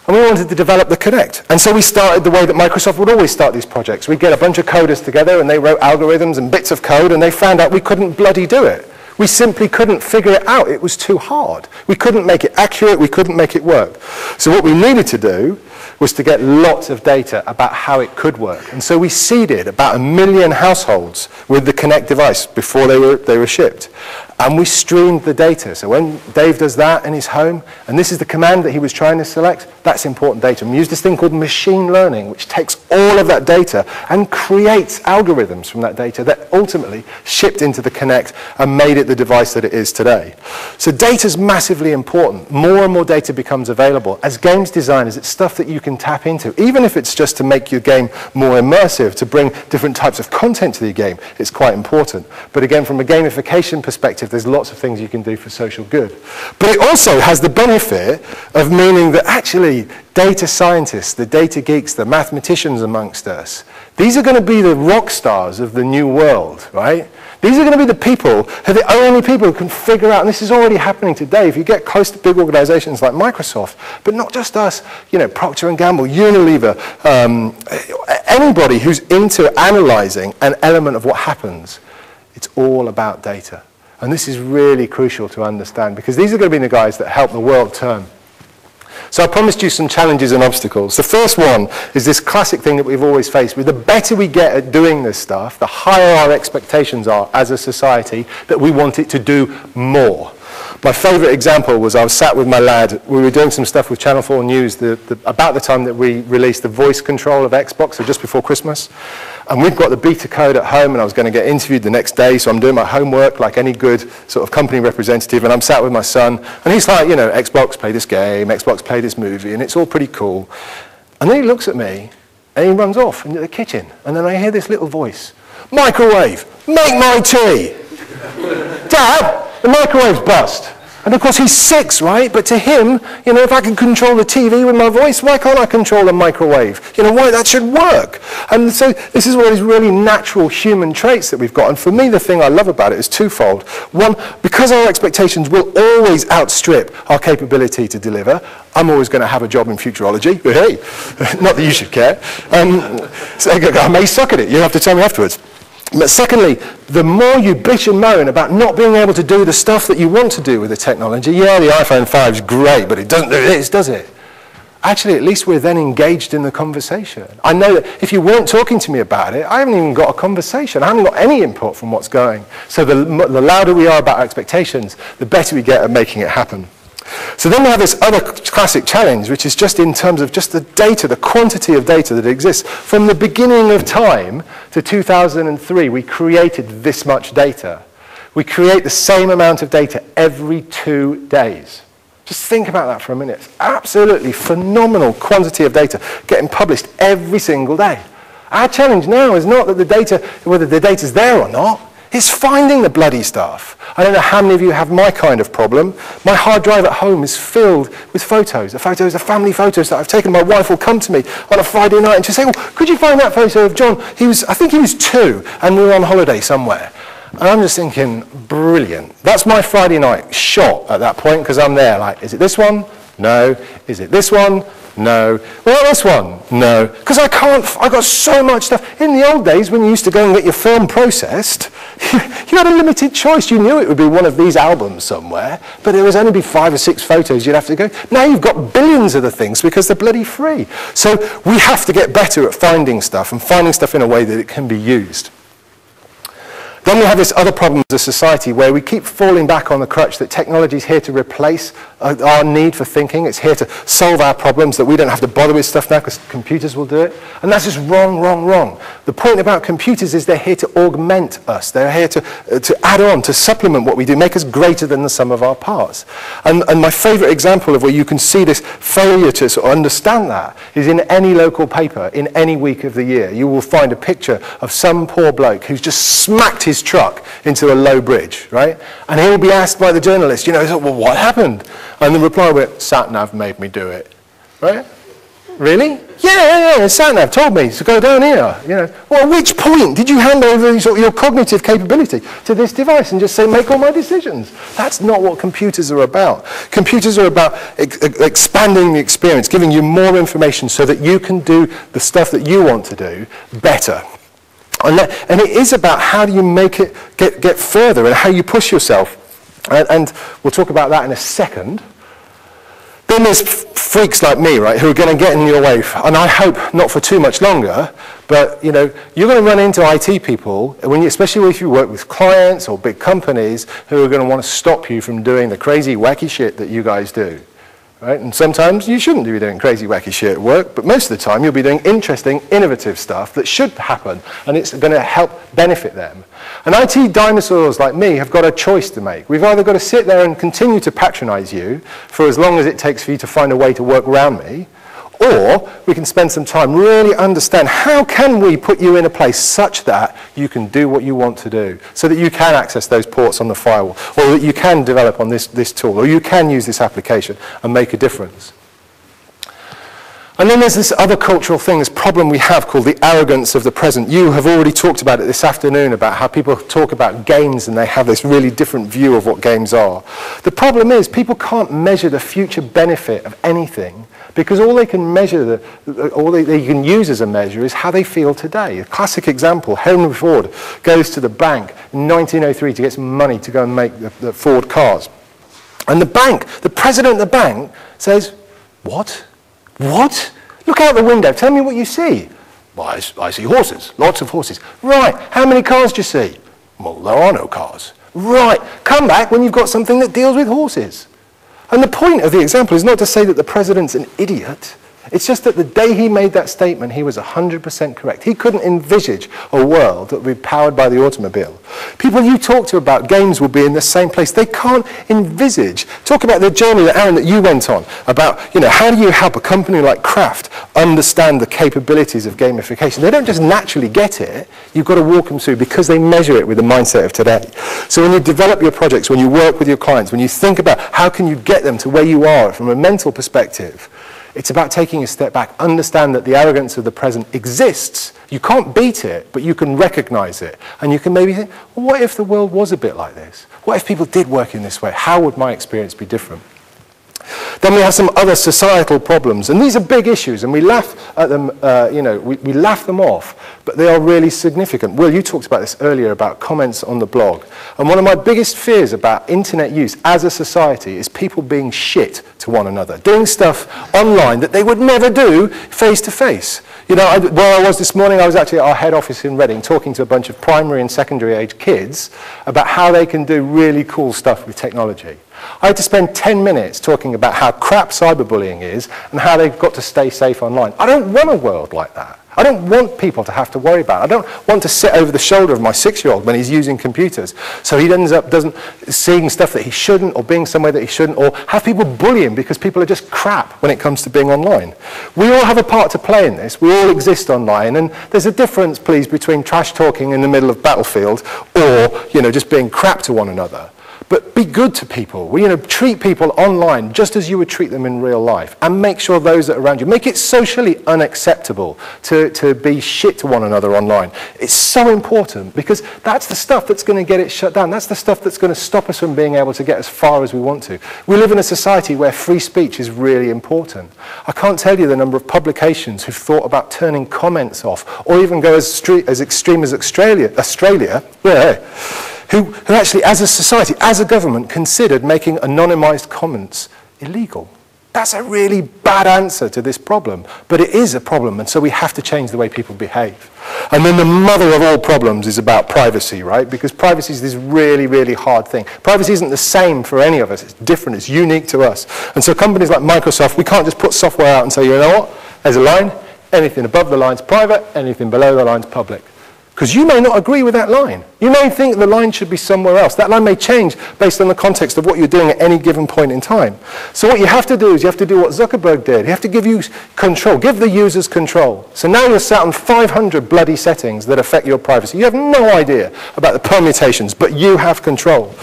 And we wanted to develop the Kinect. And so we started the way that Microsoft would always start these projects. We'd get a bunch of coders together, and they wrote algorithms and bits of code, and they found out we couldn't bloody do it. We simply couldn't figure it out. It was too hard. We couldn't make it accurate. We couldn't make it work. So what we needed to do was to get lots of data about how it could work. And so we seeded about 1 million households with the Kinect device before they were shipped. And we streamed the data. So when Dave does that in his home, and this is the command that he was trying to select, that's important data. And we use this thing called machine learning, which takes all of that data and creates algorithms from that data that ultimately shipped into the Kinect and made it the device that it is today. So data's massively important. More and more data becomes available. As games designers, it's stuff that you can tap into, even if it's just to make your game more immersive, to bring different types of content to the game. It's quite important. But again, from a gamification perspective, there's lots of things you can do for social good. But it also has the benefit of meaning that actually data scientists, the data geeks, the mathematicians amongst us, these are going to be the rock stars of the new world, right? These are going to be the people who are the only people who can figure out, and this is already happening today, if you get close to big organizations like Microsoft, but not just us, Procter & Gamble, Unilever, anybody who's into analyzing an element of what happens, it's all about data. And this is really crucial to understand, because these are going to be the guys that help the world turn. So I promised you some challenges and obstacles. The first one is this classic thing that we've always faced. The better we get at doing this stuff, the higher our expectations are as a society that we want it to do more. My favorite example was I was sat with my lad. We were doing some stuff with Channel 4 News about the time that we released the voice control of Xbox, so just before Christmas. And we've got the beta code at home, and I was going to get interviewed the next day, so I'm doing my homework like any good sort of company representative, and I'm sat with my son, and he's like, Xbox, play this game, Xbox, play this movie, and it's all pretty cool. And then he looks at me, and he runs off into the kitchen, and then I hear this little voice, microwave, make my tea. Dad, the microwave's bust. And of course he's 6, right? But to him, if I can control the TV with my voice, why can't I control the microwave? Why that should work. And so this is one of these really natural human traits that we've got. And for me, the thing I love about it is twofold. One, because our expectations will always outstrip our capability to deliver, I'm always going to have a job in futurology. But hey, not that you should care. So I may suck at it. You have to tell me afterwards. But secondly, the more you bitch and moan about not being able to do the stuff that you want to do with the technology, yeah, the iPhone 5 is great, but it doesn't do this, does it? Actually, at least we're then engaged in the conversation. I know that if you weren't talking to me about it, I haven't even got a conversation. I haven't got any input from what's going. So the louder we are about our expectations, the better we get at making it happen. So then we have this other classic challenge, which is just in terms of just the data, the quantity of data that exists. From the beginning of time to 2003, we created this much data. We create the same amount of data every 2 days. Just think about that for a minute. It's absolutely phenomenal quantity of data getting published every single day. Our challenge now is not that the data, whether the data's there or not, it's finding the bloody stuff. I don't know how many of you have my kind of problem. My hard drive at home is filled with photos. The photos are family photos that I've taken. My wife will come to me on a Friday night and she'll say, well, could you find that photo of John? I think he was 2 and we were on holiday somewhere. And I'm just thinking, brilliant. That's my Friday night shot at that point because I'm there like, is it this one? No. Is it this one? No. Well, this one? No. Because I've got so much stuff. In the old days, when you used to go and get your film processed, you had a limited choice. You knew it would be one of these albums somewhere, but there was only be 5 or 6 photos you'd have to go. Now you've got billions of the things because they're bloody free. So we have to get better at finding stuff and finding stuff in a way that it can be used. Then we have this other problem as a society where we keep falling back on the crutch that technology is here to replace our need for thinking. It's here to solve our problems, that we don't have to bother with stuff now because computers will do it. And that's just wrong, wrong, wrong. The point about computers is they're here to augment us. They're here to add on, to supplement what we do, make us greater than the sum of our parts. And my favorite example of where you can see this failure to sort of understand that is in any local paper, in any week of the year. You will find a picture of some poor bloke who's just smacked his truck into a low bridge, right? And he'll be asked by the journalist, you know, so, well, what happened? And the reply will be, sat-nav made me do it, right? Really? Yeah, sat-nav told me to go down here, you know. Well, at which point did you hand over your cognitive capability to this device and just say, make all my decisions? That's not what computers are about. Computers are about expanding the experience, giving you more information so that you can do the stuff that you want to do better. And it is about how do you make it get further and how you push yourself. And we'll talk about that in a second. Then there's freaks like me, right, who are going to get in your way, and I hope not for too much longer, but, you know, you're going to run into IT people, especially if you work with clients or big companies, who are going to want to stop you from doing the crazy, wacky shit that you guys do. Right? And sometimes you shouldn't be doing crazy, wacky shit at work, but most of the time you'll be doing interesting, innovative stuff that should happen, and it's going to help benefit them. And IT dinosaurs like me have got a choice to make. We've either got to sit there and continue to patronize you for as long as it takes for you to find a way to work around me, or we can spend some time really understand how can we put you in a place such that you can do what you want to do, so that you can access those ports on the firewall, or that you can develop on this tool, or you can use this application and make a difference. And then there's this other cultural thing, this problem we have called the arrogance of the present. You have already talked about it this afternoon, about how people talk about games and they have this really different view of what games are. The problem is people can't measure the future benefit of anything, because all they can measure, all they can use as a measure is how they feel today. A classic example, Henry Ford goes to the bank in 1903 to get some money to go and make the Ford cars. And the bank, the president of the bank says, what? What? Look out the window, tell me what you see. Well, I see horses, lots of horses. Right, how many cars do you see? Well, there are no cars. Right, come back when you've got something that deals with horses. And the point of the example is not to say that the president's an idiot. It's just that the day he made that statement, he was 100% correct. He couldn't envisage a world that would be powered by the automobile. People you talk to about games will be in the same place. They can't envisage. Talk about the journey, Aaron, that you went on, about, you know, how do you help a company like Kraft understand the capabilities of gamification? They don't just naturally get it. You've got to walk them through, because they measure it with the mindset of today. So when you develop your projects, when you work with your clients, when you think about how can you get them to where you are from a mental perspective, it's about taking a step back, understand that the arrogance of the present exists. You can't beat it, but you can recognize it. And you can maybe think, well, what if the world was a bit like this? What if people did work in this way? How would my experience be different? Then we have some other societal problems, and these are big issues, and we laugh at them, we laugh them off, but they are really significant. Will, you talked about this earlier, about comments on the blog, and one of my biggest fears about internet use as a society is people being shit to one another, doing stuff online that they would never do face to face. You know, where I was this morning, I was actually at our head office in Reading talking to a bunch of primary and secondary age kids about how they can do really cool stuff with technology. I had to spend 10 minutes talking about how crap cyberbullying is and how they've got to stay safe online. I don't want a world like that. I don't want people to have to worry about it. I don't want to sit over the shoulder of my 6-year-old when he's using computers, so he ends up seeing stuff that he shouldn't, or being somewhere that he shouldn't, or have people bully him because people are just crap when it comes to being online. We all have a part to play in this. We all exist online, and there's a difference, please, between trash talking in the middle of Battlefield or, you know, just being crap to one another. But be good to people. Treat people online just as you would treat them in real life, and make sure those that are around you, make it socially unacceptable to be shit to one another online. It's so important, because that's the stuff that's going to get it shut down. That's the stuff that's going to stop us from being able to get as far as we want to. We live in a society where free speech is really important. I can't tell you the number of publications who've thought about turning comments off, or even go as extreme as Australia, who actually, as a society, as a government, considered making anonymized comments illegal. That's a really bad answer to this problem, but it is a problem, and so we have to change the way people behave. And then the mother of all problems is about privacy, right? Because privacy is this really, really hard thing. Privacy isn't the same for any of us. It's different. It's unique to us. And so companies like Microsoft, we can't just put software out and say, you know what, there's a line, anything above the line's private, anything below the line's public. because you may not agree with that line. You may think the line should be somewhere else. That line may change based on the context of what you're doing at any given point in time. So what you have to do is you have to do what Zuckerberg did. You have to give you control, give the users control. So now you're sat on 500 bloody settings that affect your privacy. You have no idea about the permutations, but you have control.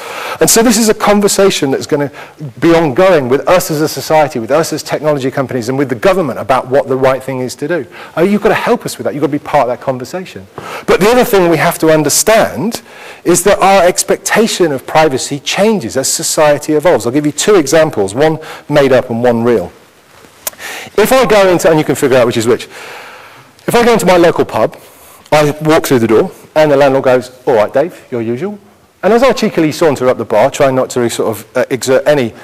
And so this is a conversation that's going to be ongoing with us as a society, with us as technology companies, and with the government about what the right thing is to do. You've got to help us with that. You've got to be part of that conversation. But the other thing we have to understand is that our expectation of privacy changes as society evolves. I'll give you two examples, one made up and one real. If I go into, and you can figure out which is which, if I go into my local pub, I walk through the door, and the landlord goes, all right, Dave, your usual. And as I cheekily saunter up the bar, trying not to sort of exert any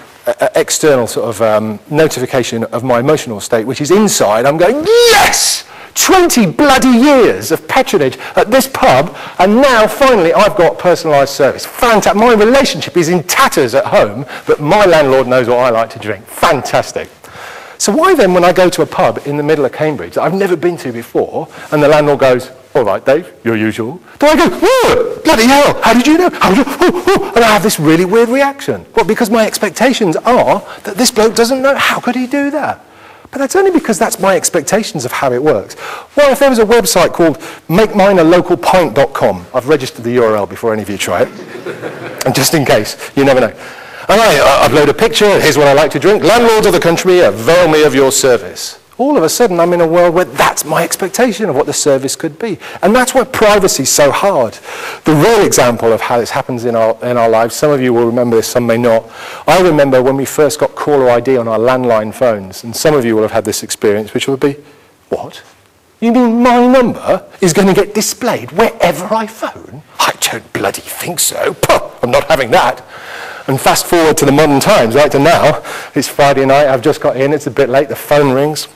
external sort of notification of my emotional state, which is inside, I'm going, yes! 20 bloody years of patronage at this pub, and now finally I've got personalised service. Fantastic. My relationship is in tatters at home, but my landlord knows what I like to drink. Fantastic. So why then, when I go to a pub in the middle of Cambridge that I've never been to before, and the landlord goes, all right, Dave, your usual, do I go, whoa, bloody hell, how did you know? And I have this really weird reaction. Well, because my expectations are that this bloke doesn't know. How could he do that? But that's only because that's my expectations of how it works. Well, if there was a website called makeminealocalpint.com, I've registered the URL before any of you try it, and just in case, you never know. And I upload a picture, here's what I like to drink, landlords of the country, avail me of your service. All of a sudden, I'm in a world where that's my expectation of what the service could be. And that's why privacy is so hard. The real example of how this happens in our lives, some of you will remember this, some may not. I remember when we first got caller ID on our landline phones, and some of you will have had this experience, which will be, what? You mean my number is going to get displayed wherever I phone? I don't bloody think so. Puh, I'm not having that. And fast forward to the modern times, right to now, it's Friday night, I've just got in, it's a bit late, the phone rings.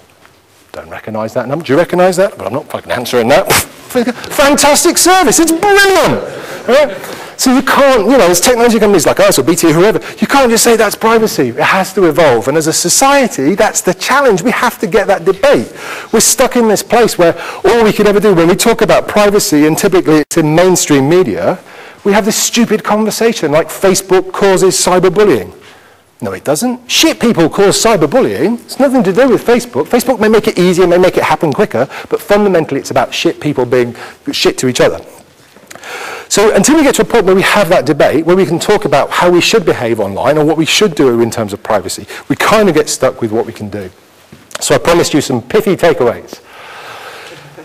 Don't recognise that number. Do you recognise that? But I'm not fucking answering that. Fantastic service. It's brilliant. Right? So you can't, you know, as technology companies like us or BT or whoever, you can't just say that's privacy. It has to evolve. And as a society, that's the challenge. We have to get that debate. We're stuck in this place where all we could ever do when we talk about privacy, and typically it's in mainstream media, we have this stupid conversation like Facebook causes cyberbullying. No, it doesn't. Shit people cause cyberbullying. It's nothing to do with Facebook. Facebook may make it easier, may make it happen quicker, but fundamentally it's about shit people being shit to each other. So until we get to a point where we have that debate, where we can talk about how we should behave online or what we should do in terms of privacy, we kind of get stuck with what we can do. So I promised you some pithy takeaways.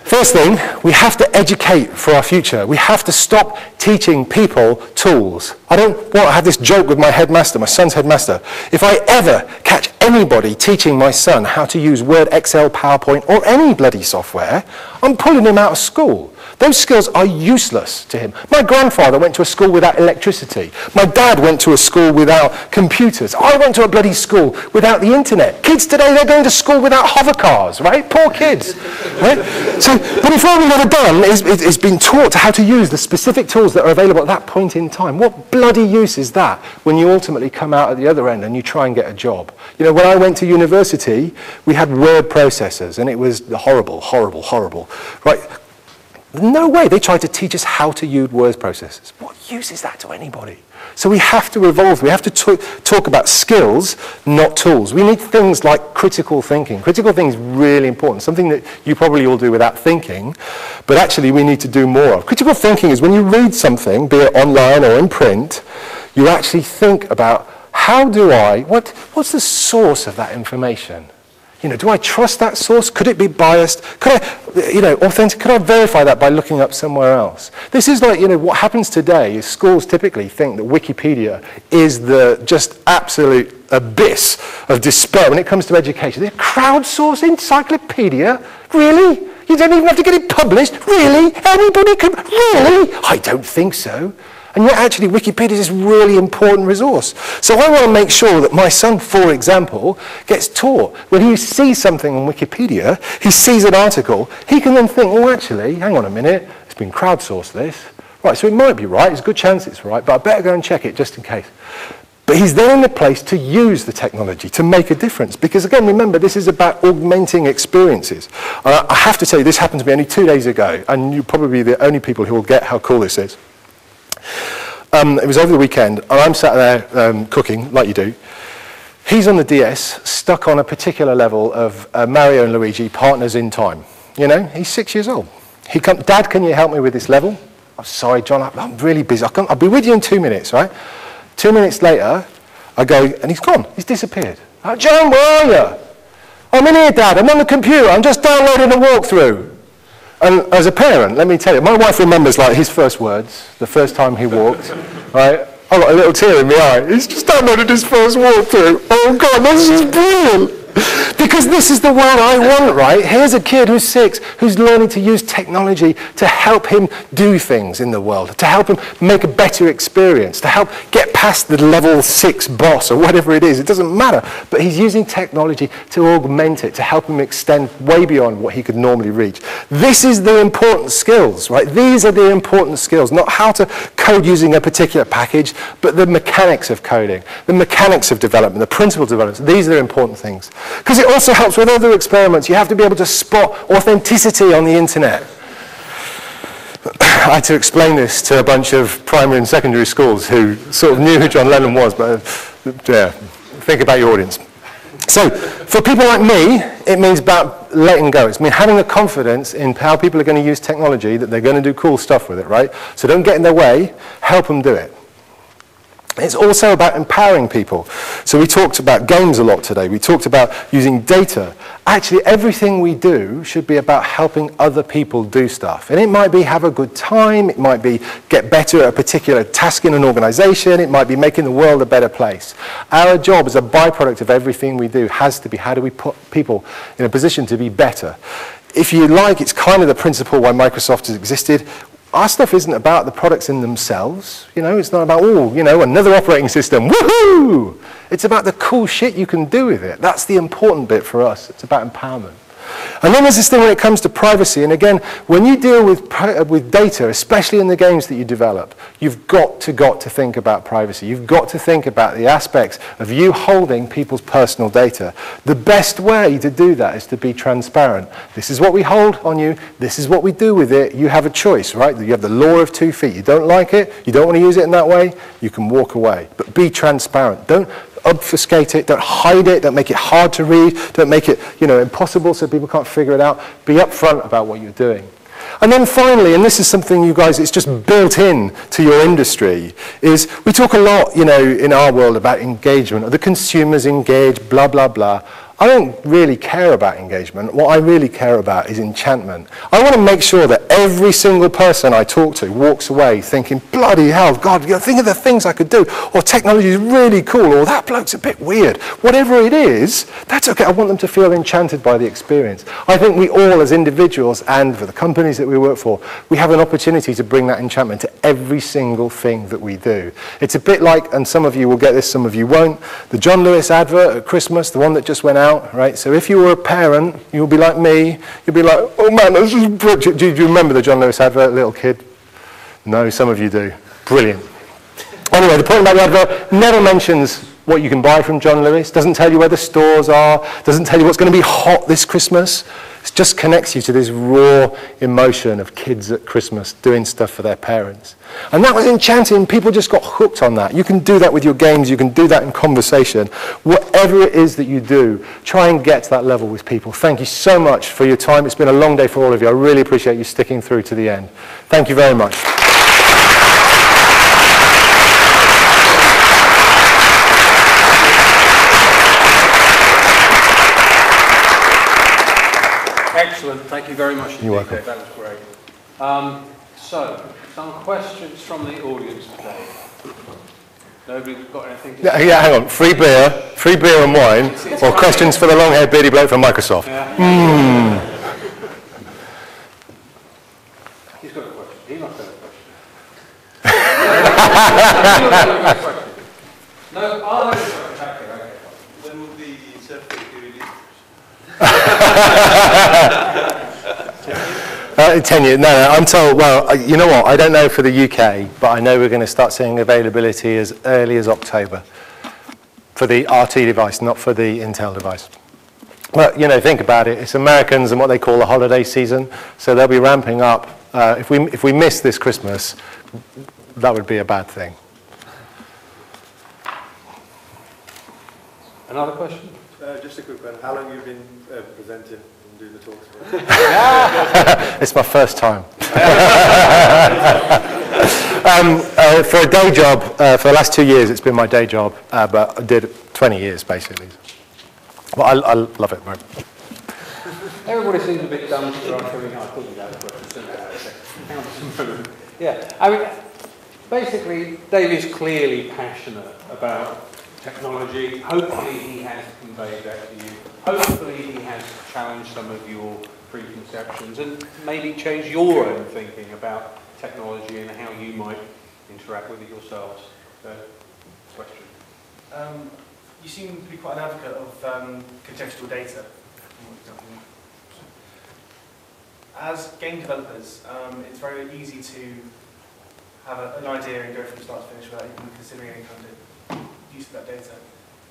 First thing, we have to educate for our future. We have to stop teaching people tools. I don't want to have this joke with my headmaster, my son's headmaster. If I ever catch anybody teaching my son how to use Word, Excel, PowerPoint, or any bloody software, I'm pulling him out of school. Those skills are useless to him. My grandfather went to a school without electricity. My dad went to a school without computers. I went to a bloody school without the internet. Kids today, they're going to school without hover cars, right? Poor kids, right? So what we've all never done is been taught how to use the specific tools that are available at that point in time. What bloody use is that when you ultimately come out at the other end and you try and get a job? You know, when I went to university, we had word processors, and it was horrible, horrible, horrible, right? No way. They tried to teach us how to use word processors. What use is that to anybody? So we have to evolve. We have to talk about skills, not tools. We need things like critical thinking. Critical thinking is really important, something that you probably all do without thinking, but actually we need to do more of. Critical thinking is when you read something, be it online or in print, you actually think about what's the source of that information? You know, do I trust that source? Could it be biased? Could I, authentic? Could I verify that by looking up somewhere else? This is like, what happens today is schools typically think that Wikipedia is the just absolute abyss of despair when it comes to education. They're crowdsourced encyclopedia? Really? You don't even have to get it published? Really? Anybody can? Really? I don't think so. And yet actually Wikipedia is this really important resource. So I want to make sure that my son, for example, gets taught. When he sees something on Wikipedia, he sees an article, he can then think, oh actually, hang on a minute, it's been crowdsourced this. Right, so it might be right, there's a good chance it's right, but I better go and check it just in case. But he's then in the place to use the technology to make a difference. Because again, remember, this is about augmenting experiences. I have to tell you, this happened to me only 2 days ago, and you're probably the only people who will get how cool this is. It was over the weekend, and I'm sat there cooking, like you do. He's on the DS, stuck on a particular level of Mario and Luigi, partners in time. You know, he's 6 years old. He comes, Dad, can you help me with this level? I'm sorry, John, I'm really busy. I'll be with you in 2 minutes, right? 2 minutes later, I go, and he's gone. He's disappeared. Oh, John, where are you? I'm in here, Dad. I'm on the computer. I'm just downloading a walkthrough. And as a parent, let me tell you, my wife remembers like his first words, the first time he walked, right? I got a little tear in my eye. He's just downloaded his first walkthrough. Oh God, this is brilliant. Because this is the world I want, right? Here's a kid who's 6, who's learning to use technology to help him do things in the world, to help him make a better experience, to help get past the level 6 boss or whatever it is. It doesn't matter. But he's using technology to augment it, to help him extend way beyond what he could normally reach. This is the important skills, right? These are the important skills, not how to code using a particular package, but the mechanics of coding, the mechanics of development, the principles of development. These are the important things. Because it also helps with other experiments. You have to be able to spot authenticity on the internet. I had to explain this to a bunch of primary and secondary schools who sort of knew who John Lennon was, but yeah, think about your audience. So for people like me, it means about letting go. It's mean having a confidence in how people are going to use technology, that they're going to do cool stuff with it, right? So don't get in their way, help them do it. It's also about empowering people. So we talked about games a lot today. We talked about using data. Actually, everything we do should be about helping other people do stuff. And it might be have a good time. It might be get better at a particular task in an organization. It might be making the world a better place. Our job as a byproduct of everything we do has to be how do we put people in a position to be better. If you like, it's kind of the principle why Microsoft has existed. Our stuff isn't about the products in themselves. You know, it's not about, oh, you know, another operating system. Woohoo! It's about the cool shit you can do with it. That's the important bit for us. It's about empowerment. And then there's this thing when it comes to privacy. And again, when you deal with data, especially in the games that you develop, you've got to think about privacy. You've got to think about the aspects of you holding people's personal data. The best way to do that is to be transparent. This is what we hold on you. This is what we do with it. You have a choice, right? You have the law of 2 feet. You don't like it. You don't want to use it in that way. You can walk away. But be transparent. Don't obfuscate it, don't hide it, don't make it hard to read, don't make it, you know, impossible so people can't figure it out. Be upfront about what you're doing. And then finally, and this is something you guys, it's just built in to your industry, is we talk a lot, you know, in our world about engagement, or the consumers engage, blah, blah, blah. I don't really care about engagement. What I really care about is enchantment. I want to make sure that every single person I talk to walks away thinking, bloody hell, God, think of the things I could do. Or technology is really cool. Or that bloke's a bit weird. Whatever it is, that's okay. I want them to feel enchanted by the experience. I think we all as individuals and for the companies that we work for, we have an opportunity to bring that enchantment to every single thing that we do. It's a bit like, and some of you will get this, some of you won't, the John Lewis advert at Christmas, the one that just went out. Right? So if you were a parent, you'll be like me, you'll be like, oh man, this is brilliant. Do you remember the John Lewis advert, little kid? No, some of you do. Brilliant. Anyway, the point about the advert never mentions what you can buy from John Lewis, doesn't tell you where the stores are, doesn't tell you what's going to be hot this Christmas. It just connects you to this raw emotion of kids at Christmas doing stuff for their parents. And that was enchanting. People just got hooked on that. You can do that with your games. You can do that in conversation. Whatever it is that you do, try and get to that level with people. Thank you so much for your time. It's been a long day for all of you. I really appreciate you sticking through to the end. Thank you very much. Excellent. Thank you very much indeed. You're welcome. That was great. So, some questions from the audience today. Nobody's got anything to say? Yeah, hang on. Free beer and wine, or questions for the long-haired beardy bloke from Microsoft? Yeah. He's got a question. He must have a question. No, I'll have a question. Okay. When will the certificate be released? 10 years. No, I'm told, well, you know what, I don't know for the UK, but I know we're going to start seeing availability as early as October. for the RT device, not for the Intel device. But, you know, think about it. It's Americans and what they call the holiday season. So they'll be ramping up. If we miss this Christmas, that would be a bad thing. Another question? Just a quick one. How long have you been presenting and doing the talks for? It's my first time. For a day job, for the last 2 years, it's been my day job, but I did 20 years, basically. Well, I love it, Mark. Everybody seems a bit dumb for answering. I thought you had a question. Yeah, I mean, basically, Dave is clearly passionate about technology. Hopefully, he has conveyed that to you. Hopefully, he has challenged some of your preconceptions and maybe changed your own thinking about technology and how you might interact with it yourselves. Question. You seem to be quite an advocate of contextual data. As game developers, it's very easy to have an idea and go from start to finish without even considering any kind of use of that data.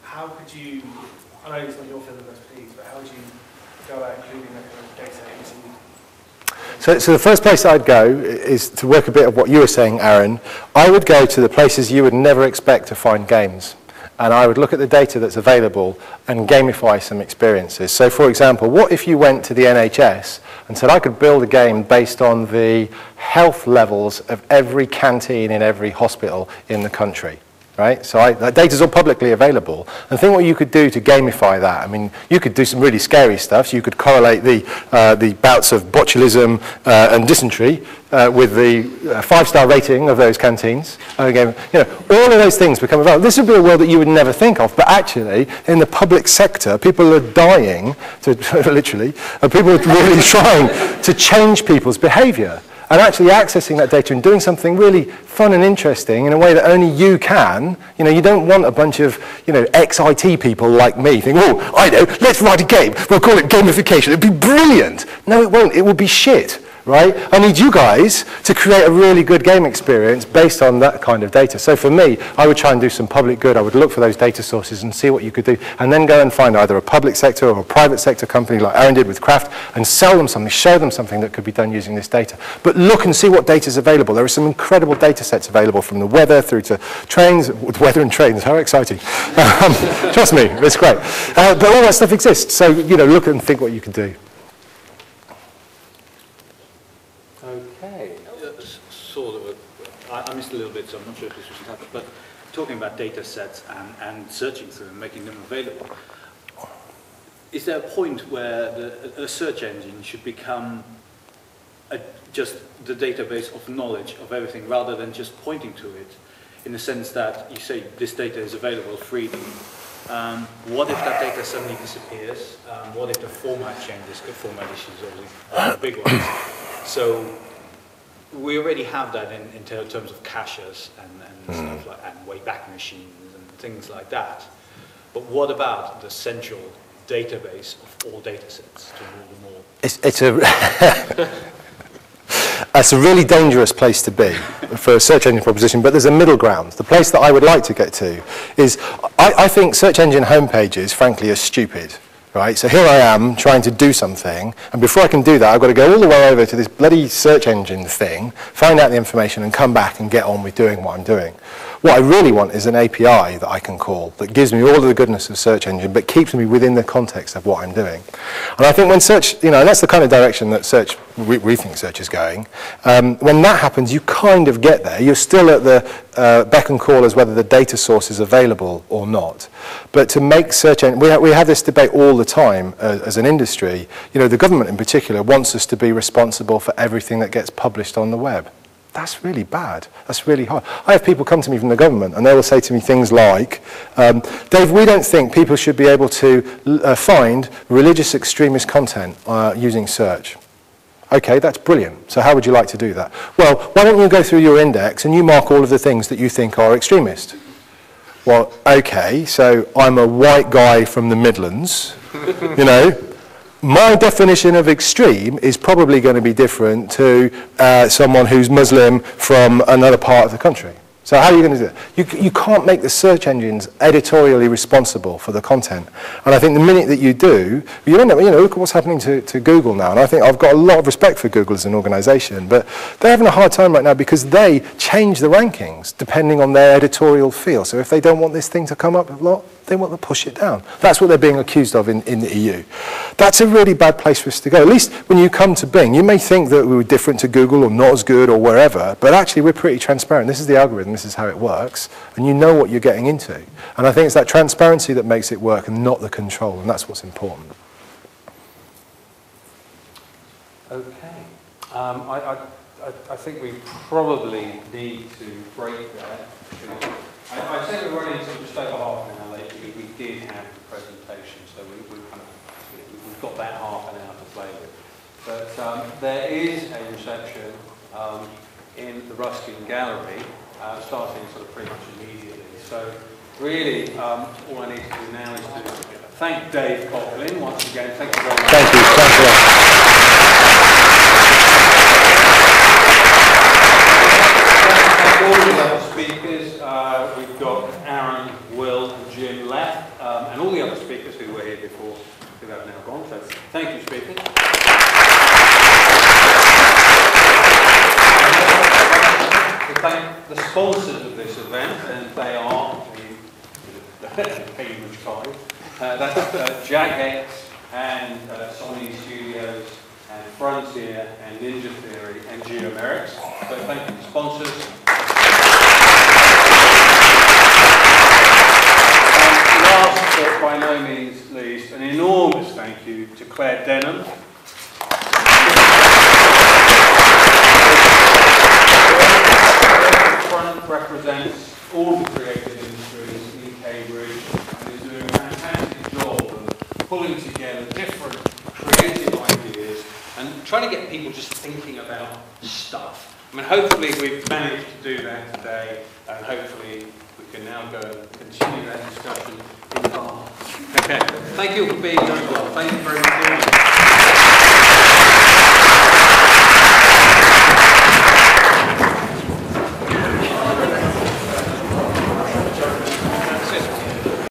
How could you, I know it's not your field of expertise, but how would you go about including that kind of data into? So the first place I'd go is to work a bit of what you were saying, Aaron. I would go to the places you would never expect to find games. And I would look at the data that's available and gamify some experiences. So for example, what if you went to the NHS and said, I could build a game based on the health levels of every canteen in every hospital in the country? Right? So that data's all publicly available. And think what you could do to gamify that. I mean, you could do some really scary stuff. So you could correlate the bouts of botulism and dysentery with the 5-star rating of those canteens. Again, you know, all of those things become available. This would be a world that you would never think of. But actually, in the public sector, people are dying to, literally, and people are really trying to change people's behavior. And actually accessing that data and doing something really fun and interesting in a way that only you can. You know, you don't want a bunch of, you know, ex-IT people like me thinking, oh, I know, let's write a game. We'll call it gamification. It'd be brilliant. No, it won't. It will be shit, right? I need you guys to create a really good game experience based on that kind of data. So for me, I would try and do some public good. I would look for those data sources and see what you could do, and then go and find either a public sector or a private sector company like Aaron did with Craft and sell them something, show them something that could be done using this data. But look and see what data is available. There are some incredible data sets available from the weather through to trains, weather and trains, how exciting. Trust me, it's great. But all that stuff exists. So, you know, look and think what you can do. Sort of. I missed a little bit, so I'm not sure if this was covered. But talking about data sets and searching through and making them available, is there a point where a search engine should become just the database of knowledge of everything rather than just pointing to it, in the sense that you say this data is available freely? What if that data suddenly disappears? What if the format changes? Format issues are the big ones. So we already have that in terms of caches and stuff like, and wayback machines and things like that. But what about the central database of all data sets to rule them all? It's a really dangerous place to be for a search engine proposition, but there's a middle ground. The place that I would like to get to is, I think search engine homepages, frankly, are stupid. Right, so here I am trying to do something, and before I can do that, I've got to go all the way over to this bloody search engine thing, find out the information, and come back and get on with doing what I'm doing. What I really want is an API that I can call that gives me all of the goodness of search engine, but keeps me within the context of what I'm doing. And I think when search, you know, and that's the kind of direction that search, we think search is going. When that happens, you kind of get there. You're still at the beck and call as whether the data source is available or not. But to make search engine, we have this debate all the time as an industry. You know, the government in particular wants us to be responsible for everything that gets published on the web. That's really bad. That's really hard. I have people come to me from the government and they will say to me things like, Dave, we don't think people should be able to find religious extremist content using search. Okay, that's brilliant. So how would you like to do that? Well, why don't you go through your index and you mark all of the things that you think are extremist? Well, okay, so I'm a white guy from the Midlands, you know. My definition of extreme is probably going to be different to someone who's Muslim from another part of the country. So how are you going to do it? You can't make the search engines editorially responsible for the content. And I think the minute that you do, you end up, look at what's happening to Google now. And I think I've got a lot of respect for Google as an organization, but they're having a hard time right now because they change the rankings depending on their editorial feel. So if they don't want this thing to come up a lot, they want to push it down. That's what they're being accused of in the EU. That's a really bad place for us to go. At least when you come to Bing, you may think that we were different to Google or not as good or wherever, but actually we're pretty transparent. This is the algorithm, this is how it works, and you know what you're getting into. And I think it's that transparency that makes it work and not the control, and that's what's important. Okay. I think we probably need to break there. I say we're running until just over half an hour late because we did have the presentation, so we've got that half an hour to play with. But there is a reception in the Ruskin Gallery, starting sort of pretty much immediately. So really, all I need to do now is to thank Dave Coughlin once again. Thank you very much. Thank you. Thanks a lot. All the other speakers, we've got Aaron, Will, and Jim left, and all the other speakers who were here before who have now gone. So thank you, speakers. To thank the sponsors of this event, and they are the Cambridge Five. That's Jagex and Sony Studios and Frontier and Ninja Theory and Geomerics. So thank you to sponsors. Last but by no means least, an enormous thank you to Claire Denham. The front represents all the creative industries in Cambridge and is doing a fantastic job of pulling together different creative ideas and trying to get people just thinking about stuff. I mean, hopefully we've managed to do that today, and hopefully we can now go and continue that discussion in the bar. Okay. Thank you for being very well. Thank you very much. That's it.